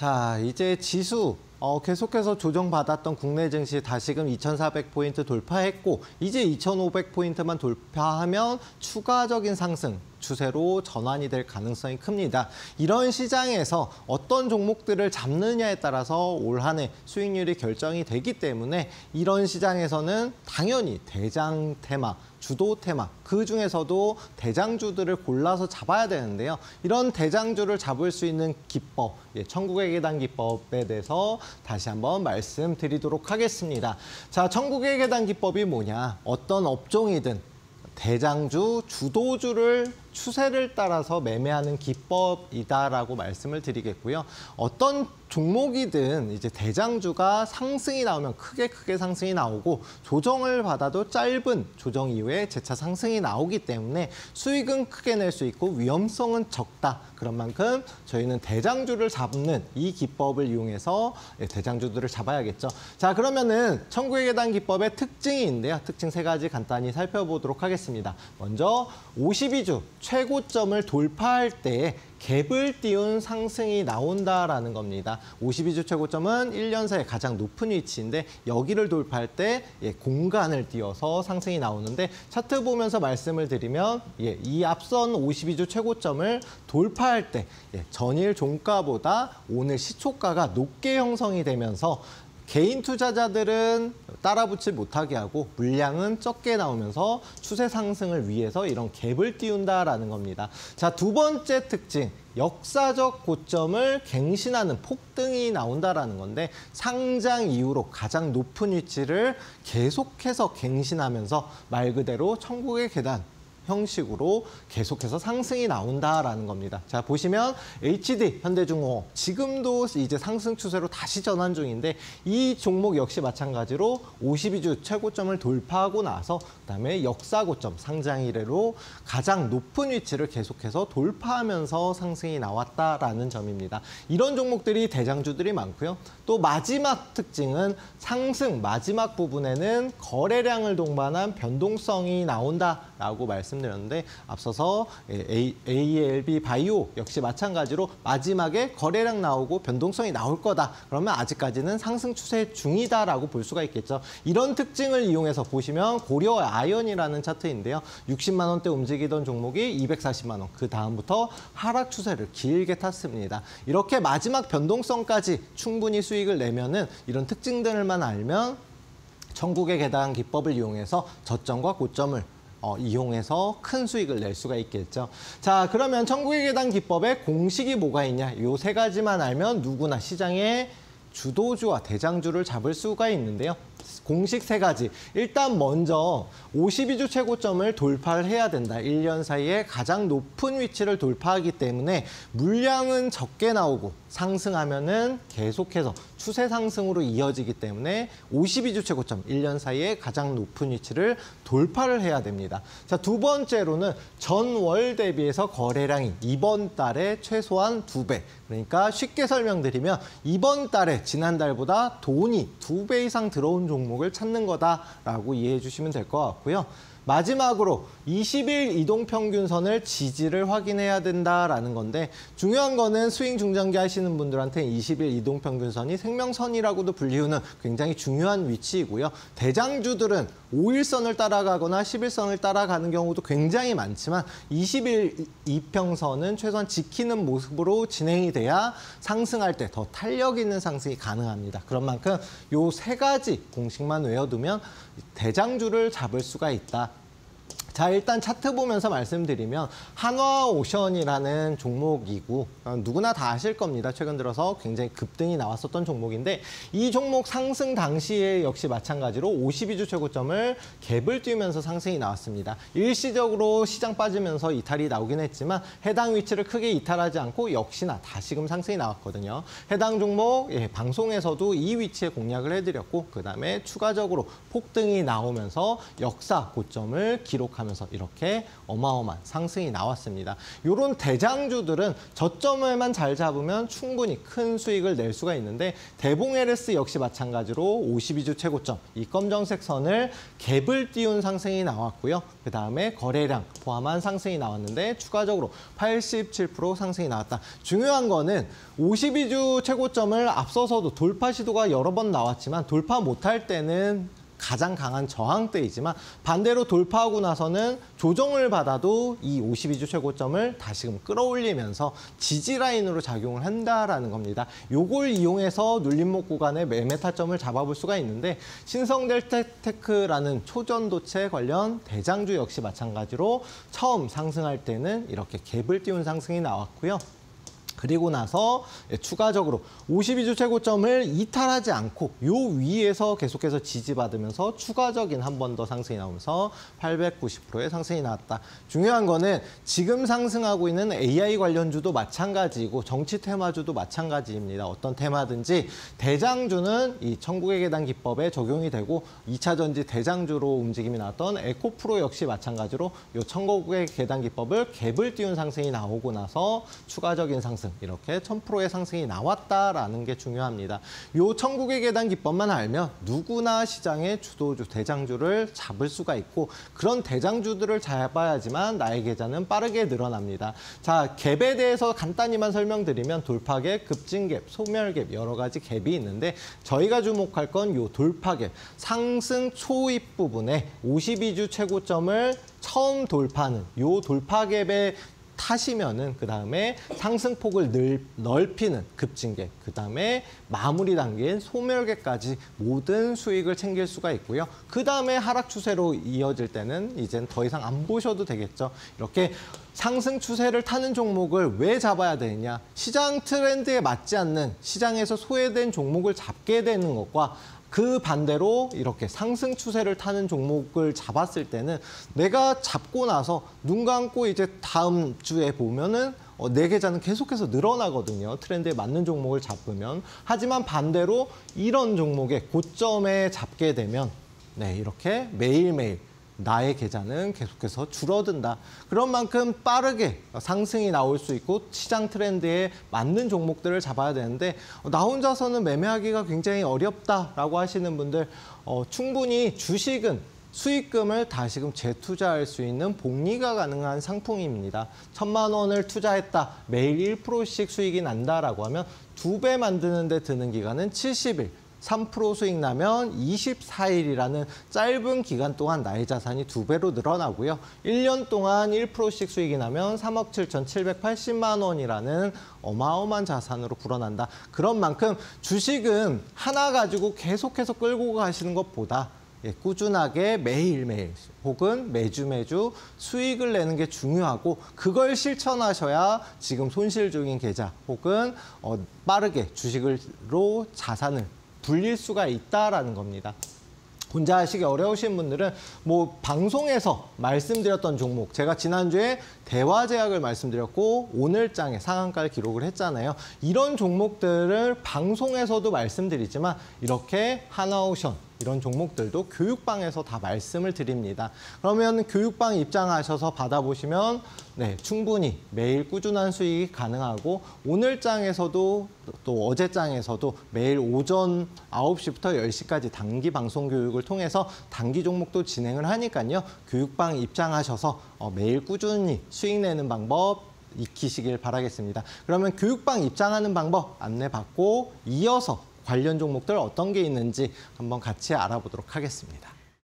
자, 이제 지수 계속해서 조정받았던 국내 증시 다시금 2,400포인트 돌파했고 이제 2,500포인트만 돌파하면 추가적인 상승 추세로 전환이 될 가능성이 큽니다. 이런 시장에서 어떤 종목들을 잡느냐에 따라서 올 한 해 수익률이 결정이 되기 때문에 이런 시장에서는 당연히 대장 테마, 주도 테마, 그중에서도 대장주들을 골라서 잡아야 되는데요. 이런 대장주를 잡을 수 있는 기법, 천국의 계단 기법에 대해서 다시 한번 말씀드리도록 하겠습니다. 자, 천국의 계단 기법이 뭐냐? 어떤 업종이든 대장주, 주도주를 추세를 따라서 매매하는 기법이다라고 말씀을 드리겠고요. 어떤 종목이든 이제 대장주가 상승이 나오면 크게 상승이 나오고 조정을 받아도 짧은 조정 이후에 재차 상승이 나오기 때문에 수익은 크게 낼 수 있고 위험성은 적다. 그런 만큼 저희는 대장주를 잡는 이 기법을 이용해서 대장주들을 잡아야겠죠. 자, 그러면은 천국의 계단 기법의 특징이 있는데요. 특징 3가지 간단히 살펴보도록 하겠습니다. 먼저 52주 최고점을 돌파할 때 갭을 띄운 상승이 나온다라는 겁니다. 52주 최고점은 1년 사이에 가장 높은 위치인데 여기를 돌파할 때 공간을 띄워서 상승이 나오는데 차트 보면서 말씀을 드리면 이 앞선 52주 최고점을 돌파할 때 전일 종가보다 오늘 시초가가 높게 형성이 되면서 개인 투자자들은 따라붙지 못하게 하고 물량은 적게 나오면서 추세 상승을 위해서 이런 갭을 띄운다라는 겁니다. 자, 두 번째 특징, 역사적 고점을 갱신하는 폭등이 나온다라는 건데 상장 이후로 가장 높은 위치를 계속해서 갱신하면서 말 그대로 천국의 계단 형식으로 계속해서 상승이 나온다라는 겁니다. 자, 보시면 HD, 현대중공업 지금도 이제 상승 추세로 다시 전환 중인데 이 종목 역시 마찬가지로 52주 최고점을 돌파하고 나서 그다음에 역사 고점 상장 이래로 가장 높은 위치를 계속해서 돌파하면서 상승이 나왔다라는 점입니다. 이런 종목들이 대장주들이 많고요. 또 마지막 특징은 상승 마지막 부분에는 거래량을 동반한 변동성이 나온다라고 말씀드렸는데 앞서서 ALB 바이오 역시 마찬가지로 마지막에 거래량 나오고 변동성이 나올 거다. 그러면 아직까지는 상승 추세 중이다라고 볼 수가 있겠죠. 이런 특징을 이용해서 보시면 고려 아연이라는 차트인데요. 60만 원대 움직이던 종목이 240만 원. 그 다음부터 하락 추세를 길게 탔습니다. 이렇게 마지막 변동성까지 충분히 수익을 내면은 이런 특징들만 알면 천국의 계단 기법을 이용해서 저점과 고점을 이용해서 큰 수익을 낼 수가 있겠죠. 자, 그러면 천국의 계단 기법의 공식이 뭐가 있냐? 요 3가지만 알면 누구나 시장의 주도주와 대장주를 잡을 수가 있는데요. 공식 3가지. 일단 먼저 52주 최고점을 돌파를 해야 된다. 1년 사이에 가장 높은 위치를 돌파하기 때문에 물량은 적게 나오고 상승하면은 계속해서 추세 상승으로 이어지기 때문에 52주 최고점 1년 사이에 가장 높은 위치를 돌파를 해야 됩니다. 자, 두 번째로는 전월 대비해서 거래량이 이번 달에 최소한 2배. 그러니까 쉽게 설명드리면 이번 달에 지난달보다 돈이 2배 이상 들어온 종목을 찾는 거다라고 이해해 주시면 될 것 같고요. 마지막으로 20일 이동평균선을 지지를 확인해야 된다라는 건데 중요한 거는 스윙 중장기 하시는 분들한테 20일 이동평균선이 생명선이라고도 불리우는 굉장히 중요한 위치이고요. 대장주들은 5일선을 따라가거나 10일선을 따라가는 경우도 굉장히 많지만 20일 이평선은 최소한 지키는 모습으로 진행이 돼야 상승할 때 더 탄력 있는 상승이 가능합니다. 그런 만큼 요 3가지 공식만 외워두면 대장주를 잡을 수가 있다. 자, 일단 차트 보면서 말씀드리면 한화오션이라는 종목이고 누구나 다 아실 겁니다. 최근 들어서 굉장히 급등이 나왔었던 종목인데 이 종목 상승 당시에 역시 마찬가지로 52주 최고점을 갭을 띄우면서 상승이 나왔습니다. 일시적으로 시장 빠지면서 이탈이 나오긴 했지만 해당 위치를 크게 이탈하지 않고 역시나 다시금 상승이 나왔거든요. 해당 종목 방송에서도 이 위치에 공략을 해드렸고 그다음에 추가적으로 폭등이 나오면서 역사 고점을 기록하는 하면서 이렇게 어마어마한 상승이 나왔습니다. 이런 대장주들은 저점을만 잘 잡으면 충분히 큰 수익을 낼 수가 있는데 대봉 LS 역시 마찬가지로 52주 최고점 이 검정색 선을 갭을 띄운 상승이 나왔고요. 그다음에 거래량 포함한 상승이 나왔는데 추가적으로 87% 상승이 나왔다. 중요한 거는 52주 최고점을 앞서서도 돌파 시도가 여러 번 나왔지만 돌파 못할 때는 가장 강한 저항대이지만 반대로 돌파하고 나서는 조정을 받아도 이 52주 최고점을 다시금 끌어올리면서 지지라인으로 작용을 한다라는 겁니다. 요걸 이용해서 눌림목 구간의 매매 타점을 잡아볼 수가 있는데 신성델테크라는 초전도체 관련 대장주 역시 마찬가지로 처음 상승할 때는 이렇게 갭을 띄운 상승이 나왔고요. 그리고 나서 추가적으로 52주 최고점을 이탈하지 않고 요 위에서 계속해서 지지받으면서 추가적인 한 번 더 상승이 나오면서 890%의 상승이 나왔다. 중요한 거는 지금 상승하고 있는 AI 관련주도 마찬가지이고 정치 테마주도 마찬가지입니다. 어떤 테마든지 대장주는 이 천국의 계단 기법에 적용이 되고 2차 전지 대장주로 움직임이 나왔던 에코프로 역시 마찬가지로 이 천국의 계단 기법을 갭을 띄운 상승이 나오고 나서 추가적인 상승 이렇게 1000%의 상승이 나왔다라는 게 중요합니다. 요 천국의 계단 기법만 알면 누구나 시장의 주도주, 대장주를 잡을 수가 있고 그런 대장주들을 잡아야지만 나의 계좌는 빠르게 늘어납니다. 자, 갭에 대해서 간단히만 설명드리면 돌파갭, 급진갭, 소멸갭 여러 가지 갭이 있는데 저희가 주목할 건 요 돌파갭, 상승 초입 부분에 52주 최고점을 처음 돌파하는 요 돌파갭의 타시면은 그다음에 상승폭을 넓히는 급진갭, 그다음에 마무리 단계인 소멸갭까지 모든 수익을 챙길 수가 있고요. 그다음에 하락 추세로 이어질 때는 이젠 더 이상 안 보셔도 되겠죠. 이렇게 상승 추세를 타는 종목을 왜 잡아야 되느냐? 시장 트렌드에 맞지 않는 시장에서 소외된 종목을 잡게 되는 것과 그 반대로 이렇게 상승 추세를 타는 종목을 잡았을 때는 내가 잡고 나서 눈 감고 이제 다음 주에 보면은 내 계좌는 계속해서 늘어나거든요. 트렌드에 맞는 종목을 잡으면. 하지만 반대로 이런 종목의 고점에 잡게 되면 네, 이렇게 매일매일 나의 계좌는 계속해서 줄어든다. 그런 만큼 빠르게 상승이 나올 수 있고 시장 트렌드에 맞는 종목들을 잡아야 되는데 나 혼자서는 매매하기가 굉장히 어렵다라고 하시는 분들 충분히 주식은 수익금을 다시금 재투자할 수 있는 복리가 가능한 상품입니다. 1000만 원을 투자했다. 매일 1%씩 수익이 난다라고 하면 2배 만드는 데 드는 기간은 70일. 3% 수익 나면 24일이라는 짧은 기간 동안 나의 자산이 2배로 늘어나고요. 1년 동안 1%씩 수익이 나면 3억 7,780만 원이라는 어마어마한 자산으로 불어난다. 그런 만큼 주식은 하나 가지고 계속해서 끌고 가시는 것보다 꾸준하게 매일매일 혹은 매주 수익을 내는 게 중요하고 그걸 실천하셔야 지금 손실 중인 계좌 혹은 빠르게 주식으로 자산을 불릴 수가 있다라는 겁니다. 혼자 하시기 어려우신 분들은 뭐 방송에서 말씀드렸던 종목, 제가 지난주에 대화제약을 말씀드렸고 오늘장에 상한가를 기록을 했잖아요. 이런 종목들을 방송에서도 말씀드리지만 이렇게 하나오션 이런 종목들도 교육방에서 다 말씀을 드립니다. 그러면 교육방 입장하셔서 받아보시면 네, 충분히 매일 꾸준한 수익이 가능하고 오늘장에서도 또 어제장에서도 매일 오전 9시부터 10시까지 단기 방송 교육을 통해서 단기 종목도 진행을 하니까요. 교육방 입장하셔서 매일 꾸준히 수익 내는 방법 익히시길 바라겠습니다. 그러면 교육방 입장하는 방법 안내받고 이어서 관련 종목들 어떤 게 있는지 한번 같이 알아보도록 하겠습니다.